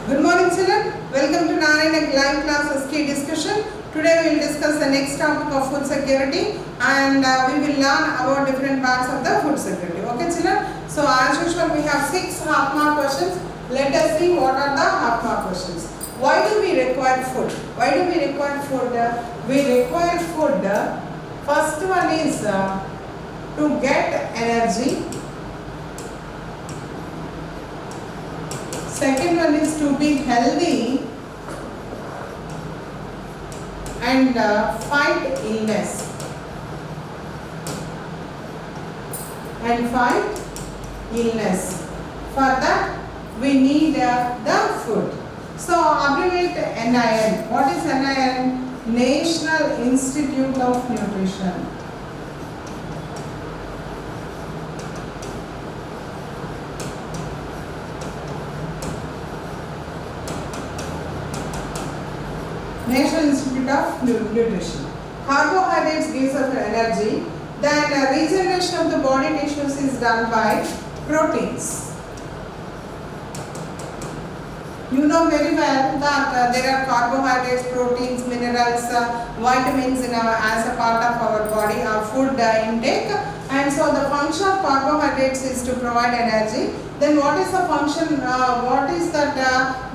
Good morning children, welcome to Narayana live class SK discussion. Today we will discuss the next topic of food security and we will learn about different parts of the food security. Okay children, so as usual we have 6 half mark questions. Let us see what are the half mark questions. Why do we require food? Why do we require food? We require food. First one is to get energy. Second one is to be healthy and fight illness. For that we need the food. So abbreviate NIN. What is NIN? National Institute of Nutrition. National Institute of Nutrition. Carbohydrates gives us energy. Then regeneration of the body tissues is done by proteins. You know very well that there are carbohydrates, proteins, minerals, vitamins in as a part of our body, our food intake. And so the function of carbohydrates is to provide energy. Then what is the function, what is that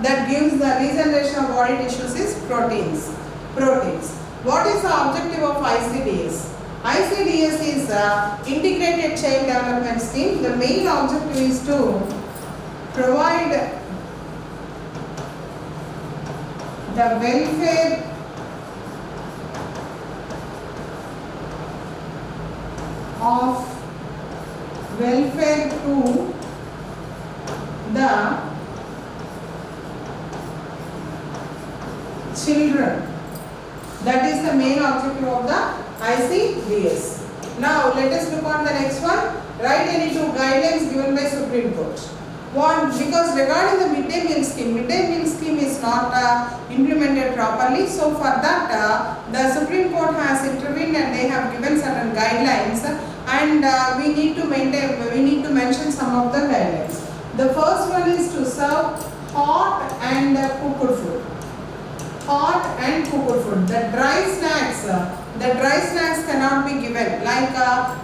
that gives the regeneration of body tissues is proteins. What is the objective of ICDS? ICDS is Integrated Child Development Scheme. The main objective is to provide the welfare to the children. That is the main objective of the ICDS. Now let us look on the next one. Write any 2 guidelines given by Supreme Court. One, because regarding the midday meal scheme is not implemented properly. So for that the Supreme Court has intervened and they have given certain guidelines, and we need to mention some of the guidelines. The first one is to serve hot and cooked food. The dry snacks cannot be given like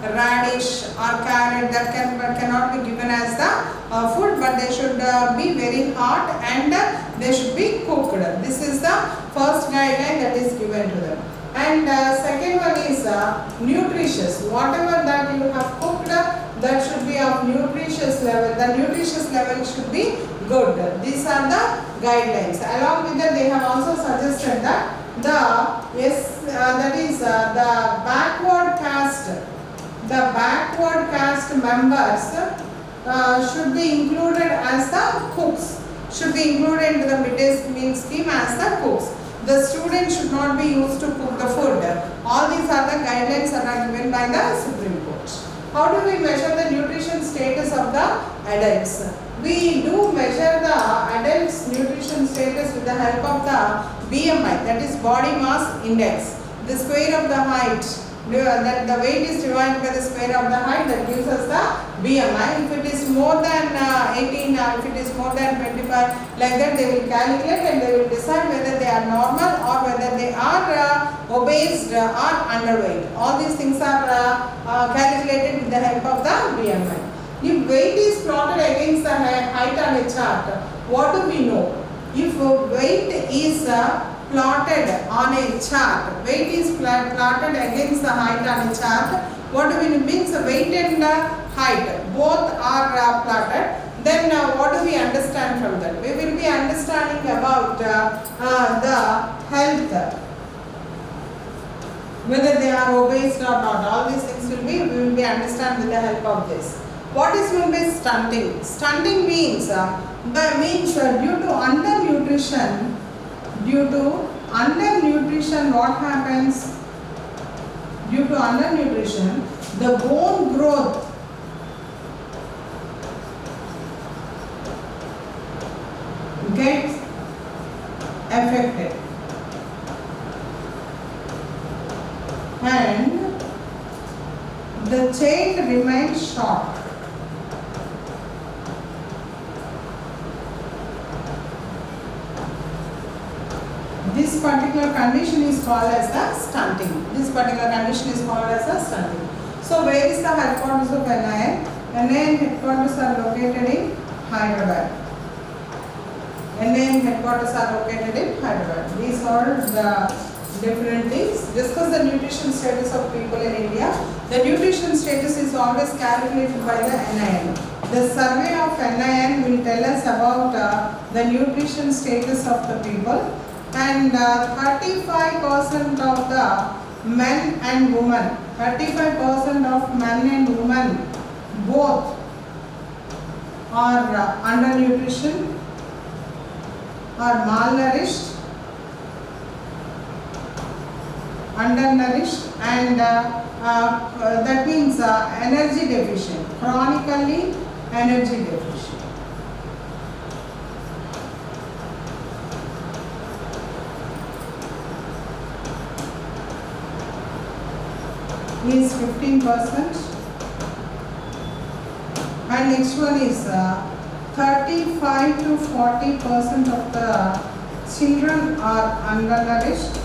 radish or carrot. That cannot be given as the food, but they should be very hot and they should be cooked. This is the first guideline that is given to them. And second one is nutritious. Whatever that you have cooked, that should be of nutritious level. The nutritious level should be good. These are the guidelines. Along with that, they have also suggested that the backward caste members should be included as the cooks. Should be included into the midday meal scheme as the cooks. The students should not be used to cook the food. All these are the guidelines that are given by the Supreme Court. How do we measure the nutrition status of the adults? We do measure the adults' nutrition status with the help of the BMI, that is body mass index. The square of the height, the weight is divided by the square of the height, that gives us the BMI. If it is more than 18 or if it is more than 25, like that they will calculate and they will decide whether they are normal or whether they are obese or underweight. All these things are calculated with the help of the BMI. If weight is plotted against the height on a chart, what do we know? If weight is plotted on a chart, weight is plotted against the height on a chart, what do we mean? Weight and height both are plotted. Then what do we understand from that? We will be understanding about the health, whether they are obese or not. All these things we will be understand with the help of this. What is meant by stunting? Stunting means due to undernutrition, what happens? Due to undernutrition, the bone growth gets affected, and the chain remains short. This particular condition is called as the stunting. This particular condition is called as the stunting. So where is the headquarters of NIN? NIN headquarters are located in Hyderabad. NIN headquarters are located in Hyderabad. These are the different things. Discuss the nutrition status of people in India. The nutrition status is always calculated by the NIN. The survey of NIN will tell us about the nutrition status of the people, and 35% of the men and women, 35% of men and women both are undernutrition, are malnourished, undernourished, and that means energy deficient, chronically energy deficient. Is 15%, and next one is 35 to 40% of the children are undernourished.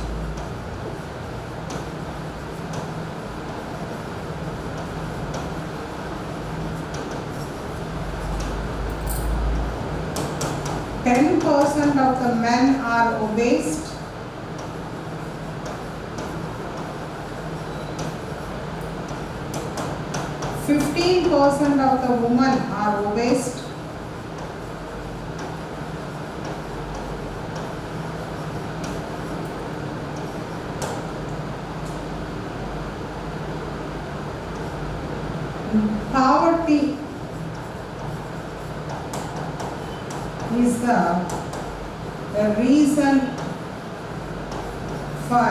% of the men are obese. 15% of the women are obese. Poverty is the reason for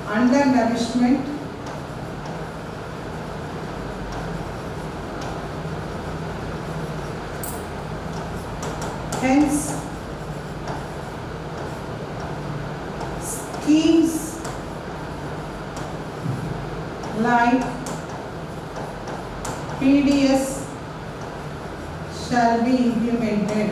undernourishment. Hence, schemes like PDS shall be implemented.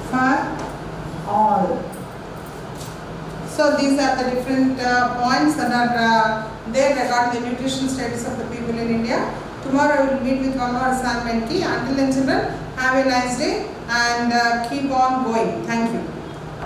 For all. So these are the different points that are there regarding the nutrition status of the people in India. Tomorrow I will meet with one more assignment key. Until then children, have a nice day and keep on going. Thank you.